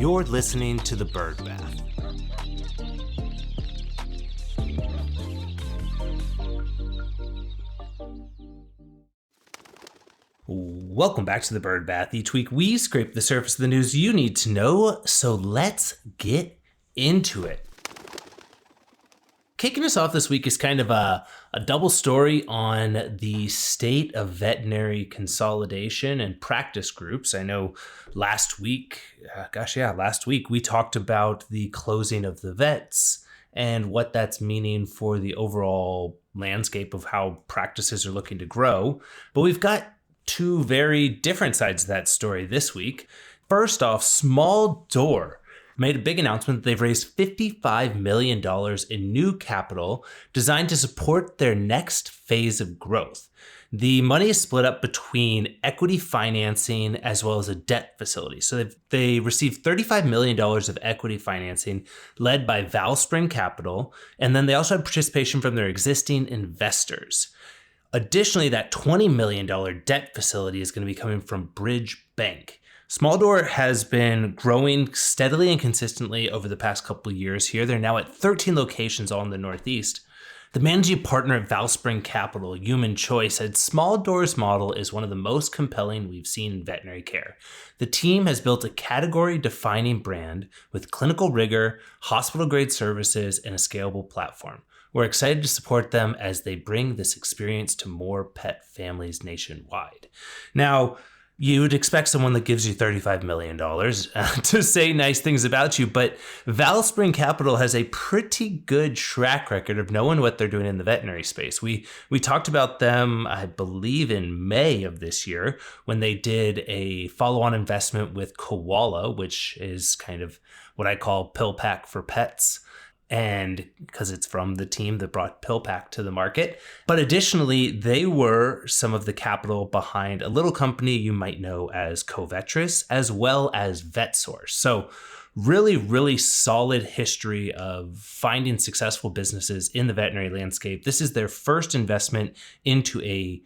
You're listening to The Bird Bath. Welcome back to The Bird Bath. Each week we scrape the surface of the news you need to know, so let's get into it. Kicking us off this week is kind of a double story on the state of veterinary consolidation and practice groups. I know last week we talked about the closing of the vets and what that's meaning for the overall landscape of how practices are looking to grow. But we've got two very different sides of that story this week. First off, Small Door made a big announcement that they've raised $55 million in new capital designed to support their next phase of growth. The money is split up between equity financing as well as a debt facility. So they received $35 million of equity financing led by Valspring Capital, and then they also had participation from their existing investors. Additionally, that $20 million debt facility is going to be coming from Bridge Bank. Small Door has been growing steadily and consistently over the past couple of years here. They're now at 13 locations all in the Northeast. The managing partner at Valspring Capital, Human Choice, said Small Door's model is one of the most compelling we've seen in veterinary care. The team has built a category-defining brand with clinical rigor, hospital-grade services, and a scalable platform. We're excited to support them as they bring this experience to more pet families nationwide. Now, you would expect someone that gives you $35 million to say nice things about you, but Valspring Capital has a pretty good track record of knowing what they're doing in the veterinary space. We talked about them, I believe, in May of this year when they did a follow-on investment with Koala, which is kind of what I call PillPack for pets. And because it's from the team that brought PillPack to the market. But additionally, they were some of the capital behind a little company you might know as Covetrus, as well as VetSource. So really, really solid history of finding successful businesses in the veterinary landscape. This is their first investment into a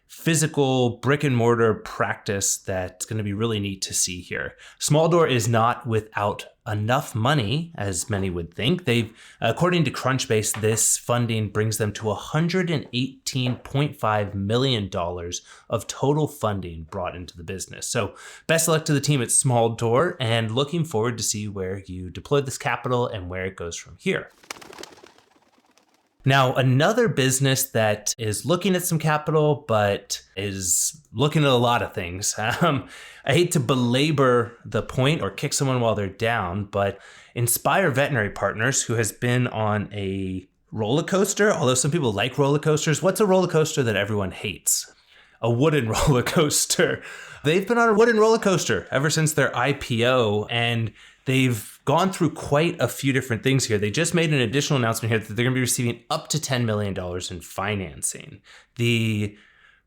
physical brick and mortar practice that's going to be really neat to see here. Small Door is not without enough money, as many would think. According to Crunchbase, this funding brings them to $118.5 million of total funding brought into the business. So best of luck to the team at Small Door, and looking forward to see where you deploy this capital and where it goes from here. Now, another business that is looking at some capital, but is looking at a lot of things. I hate to belabor the point or kick someone while they're down, but Inspire Veterinary Partners, who has been on a roller coaster, although some people like roller coasters. What's a roller coaster that everyone hates? A wooden roller coaster. They've been on a wooden roller coaster ever since their IPO, and they've gone through quite a few different things here. They just made an additional announcement here that they're going to be receiving up to $10 million in financing. The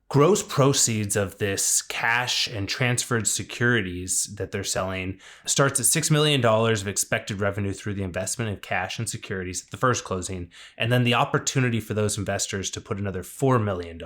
gross proceeds of this cash and transferred securities that they're selling starts at $6 million of expected revenue through the investment in cash and securities at the first closing, and then the opportunity for those investors to put another $4 million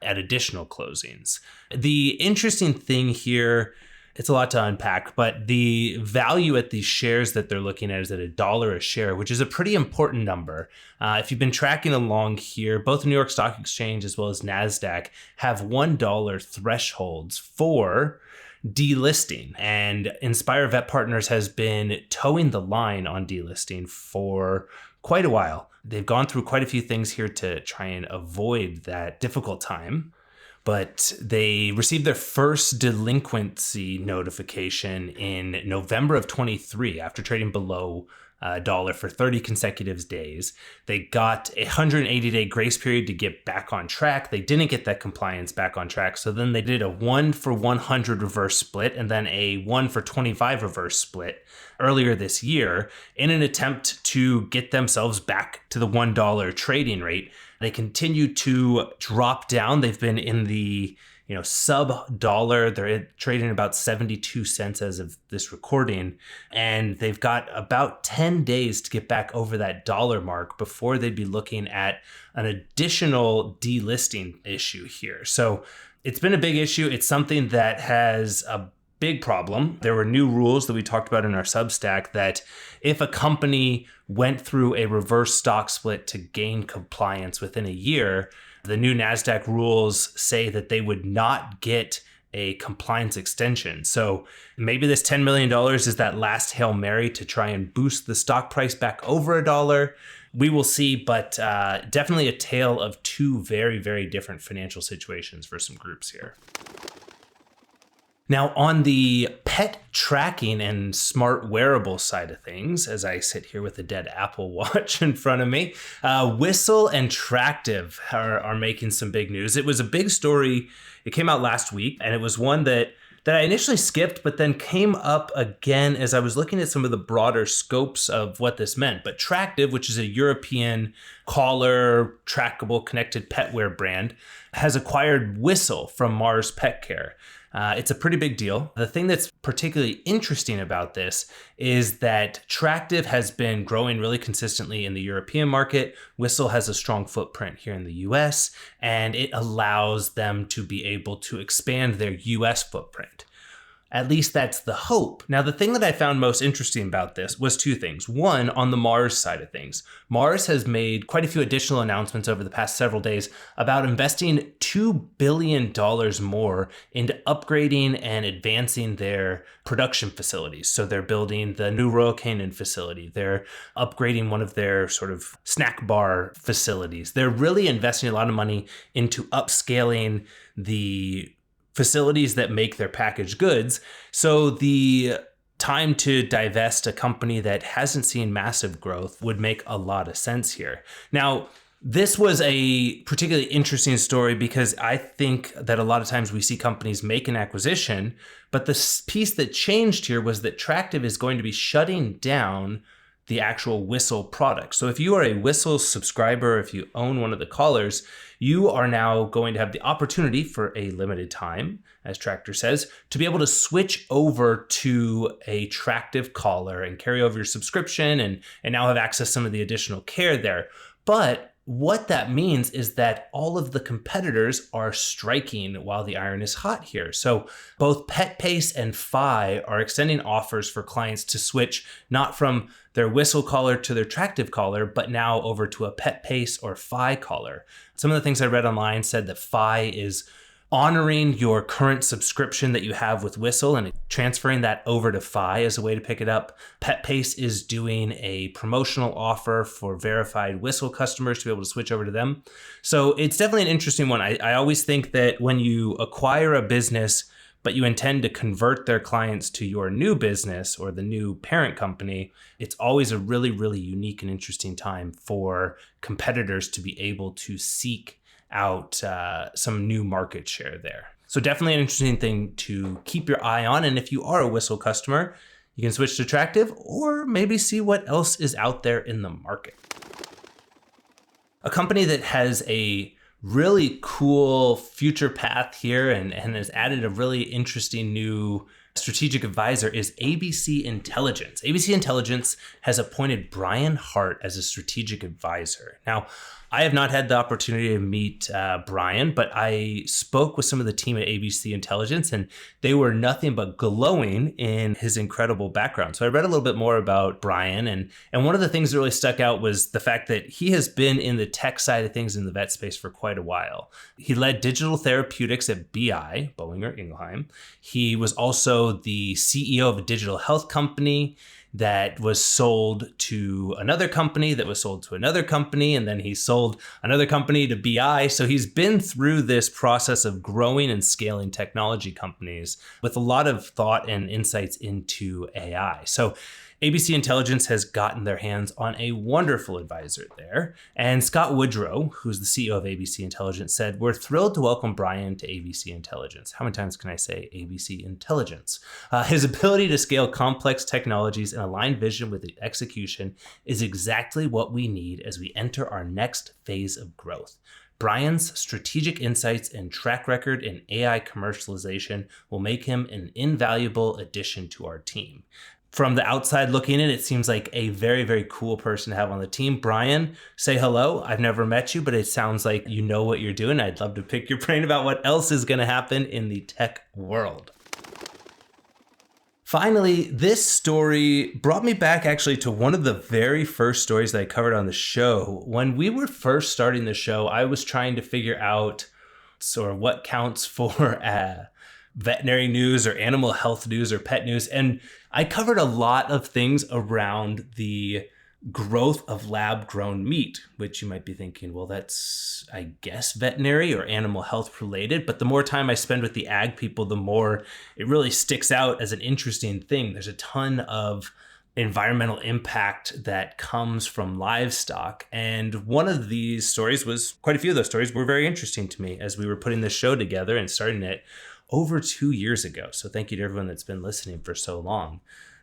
at additional closings. The interesting thing here, it's a lot to unpack, but the value at these shares that they're looking at is at $1 a share, which is a pretty important number. If you've been tracking along here, both the New York Stock Exchange as well as NASDAQ have $1 thresholds for delisting. And Inspire Vet Partners has been towing the line on delisting for quite a while. They've gone through quite a few things here to try and avoid that difficult time. But they received their first delinquency notification in November of 23 after trading below $1 for 30 consecutive days. They got a 180-day grace period to get back on track. They didn't get that compliance back on track. So then they did a 1-for-100 reverse split and then a 1-for-25 reverse split earlier this year in an attempt to get themselves back to the $1 trading rate. They continue to drop down. They've been in the sub dollar. They're trading about 72 cents as of this recording. And they've got about 10 days to get back over that dollar mark before they'd be looking at an additional delisting issue here. So it's been a big issue. It's something that has a big problem. There were new rules that we talked about in our Substack that if a company went through a reverse stock split to gain compliance within a year, the new NASDAQ rules say that they would not get a compliance extension. So maybe this $10 million is that last Hail Mary to try and boost the stock price back over $1. We will see, but definitely a tale of two very, very different financial situations for some groups here. Now, on the pet tracking and smart wearable side of things, as I sit here with a dead Apple Watch in front of me, Whistle and Tractive are making some big news. It was a big story. It came out last week, and it was one that I initially skipped, but then came up again as I was looking at some of the broader scopes of what this meant. But Tractive, which is a European collar, trackable, connected pet wear brand, has acquired Whistle from Mars Pet Care. It's a pretty big deal. The thing that's particularly interesting about this is that Tractive has been growing really consistently in the European market. Whistle has a strong footprint here in the US, and it allows them to be able to expand their US footprint. At least that's the hope. Now, the thing that I found most interesting about this was two things. One, on the Mars side of things, Mars has made quite a few additional announcements over the past several days about investing $2 billion more into upgrading and advancing their production facilities. So they're building the new Royal Canin facility. They're upgrading one of their sort of snack bar facilities. They're really investing a lot of money into upscaling the facilities that make their packaged goods. So the time to divest a company that hasn't seen massive growth would make a lot of sense here. Now, this was a particularly interesting story because I think that a lot of times we see companies make an acquisition, but the piece that changed here was that Tractive is going to be shutting down the actual Whistle product. So if you are a Whistle subscriber, if you own one of the collars, you are now going to have the opportunity for a limited time, as Tractor says, to be able to switch over to a Tractive collar and carry over your subscription and now have access to some of the additional care there. But what that means is that all of the competitors are striking while the iron is hot here. So both PetPace and Fi are extending offers for clients to switch not from their Whistle collar to their Tractive collar, but now over to a PetPace or Fi collar. Some of the things I read online said that Fi is honoring your current subscription that you have with Whistle and transferring that over to Fi as a way to pick it up. PetPace is doing a promotional offer for verified Whistle customers to be able to switch over to them. So it's definitely an interesting one. I always think that when you acquire a business, but you intend to convert their clients to your new business or the new parent company, it's always a really, really unique and interesting time for competitors to be able to seek out some new market share there. So definitely an interesting thing to keep your eye on. And if you are a Whistle customer, you can switch to Tractive or maybe see what else is out there in the market. A company that has a really cool future path here and has added a really interesting new strategic advisor is ABC Intelligence. ABC Intelligence has appointed Brian Hart as a strategic advisor. Now, I have not had the opportunity to meet Brian, but I spoke with some of the team at ABC Intelligence, and they were nothing but glowing in his incredible background. So I read a little bit more about Brian, and one of the things that really stuck out was the fact that he has been in the tech side of things in the vet space for quite a while. He led digital therapeutics at BI, Boehringer Ingelheim. He was also the CEO of a digital health company that was sold to another company that was sold to another company, and then he sold another company to BI. So he's been through this process of growing and scaling technology companies with a lot of thought and insights into AI. So ABC Intelligence has gotten their hands on a wonderful advisor there. And Scott Woodrow, who's the CEO of ABC Intelligence, said, "We're thrilled to welcome Brian to ABC Intelligence." How many times can I say ABC Intelligence? His ability to scale complex technologies and align vision with execution is exactly what we need as we enter our next phase of growth. Brian's strategic insights and track record in AI commercialization will make him an invaluable addition to our team. From the outside looking in, it seems like a very, very cool person to have on the team. Brian, say hello. I've never met you, but it sounds like you know what you're doing. I'd love to pick your brain about what else is going to happen in the tech world. Finally, this story brought me back actually to one of the very first stories that I covered on the show. When we were first starting the show, I was trying to figure out sort of what counts for veterinary news or animal health news or pet news. And I covered a lot of things around the growth of lab-grown meat, which you might be thinking, well, that's, I guess, veterinary or animal health related. But the more time I spend with the ag people, the more it really sticks out as an interesting thing. There's a ton of environmental impact that comes from livestock. And one of these stories was, quite a few of those stories were very interesting to me as we were putting this show together and starting it over 2 years ago. So thank you to everyone that's been listening for so long.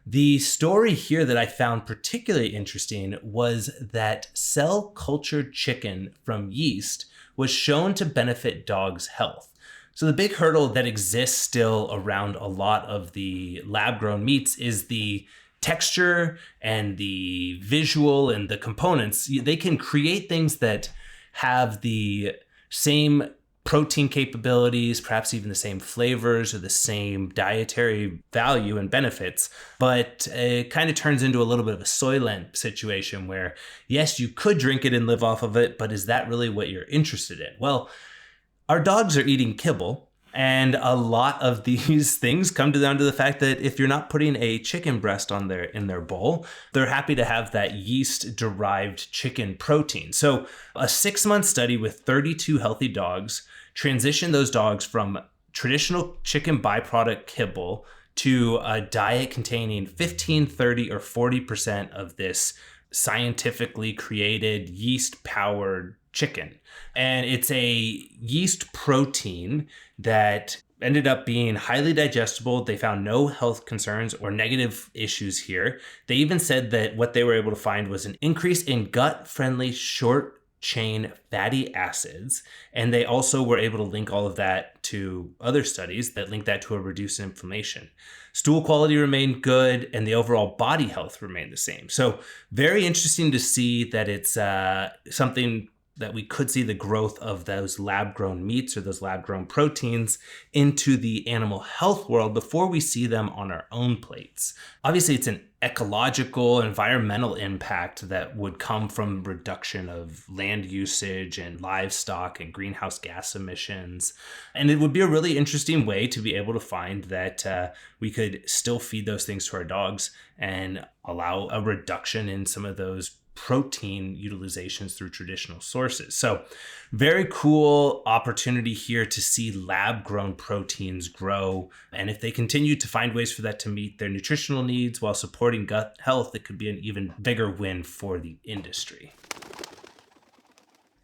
The story here that I found particularly interesting was that cell-cultured chicken from yeast was shown to benefit dogs' health. So the big hurdle that exists still around a lot of the lab-grown meats is the texture and the visual and the components. They can create things that have the same protein capabilities, perhaps even the same flavors or the same dietary value and benefits, but it kind of turns into a little bit of a soylent situation where, yes, you could drink it and live off of it, but is that really what you're interested in? Well, our dogs are eating kibble, and a lot of these things come down to the fact that if you're not putting a chicken breast in their bowl, they're happy to have that yeast-derived chicken protein. So a 6-month study with 32 healthy dogs transitioned those dogs from traditional chicken byproduct kibble to a diet containing 15, 30, or 40% of this scientifically created yeast-powered chicken. And it's a yeast protein that ended up being highly digestible. They found no health concerns or negative issues here. They even said that what they were able to find was an increase in gut-friendly short-chain fatty acids. And they also were able to link all of that to other studies that link that to a reduced inflammation. Stool quality remained good, and the overall body health remained the same. So very interesting to see that it's something that we could see the growth of those lab-grown meats or those lab-grown proteins into the animal health world before we see them on our own plates. Obviously, it's an ecological, environmental impact that would come from reduction of land usage and livestock and greenhouse gas emissions. And it would be a really interesting way to be able to find that we could still feed those things to our dogs and allow a reduction in some of those protein utilizations through traditional sources. So very cool opportunity here to see lab-grown proteins grow. And if they continue to find ways for that to meet their nutritional needs while supporting gut health, it could be an even bigger win for the industry.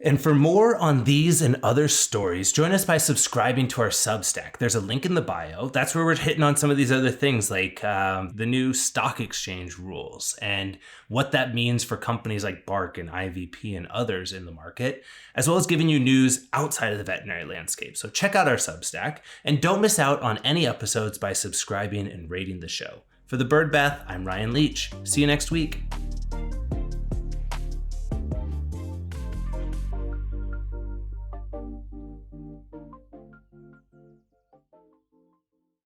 And for more on these and other stories, join us by subscribing to our Substack. There's a link in the bio. That's where we're hitting on some of these other things like the new stock exchange rules and what that means for companies like Bark and IVP and others in the market, as well as giving you news outside of the veterinary landscape. So check out our Substack and don't miss out on any episodes by subscribing and rating the show. For the Bird Bath, I'm Ryan Leach. See you next week.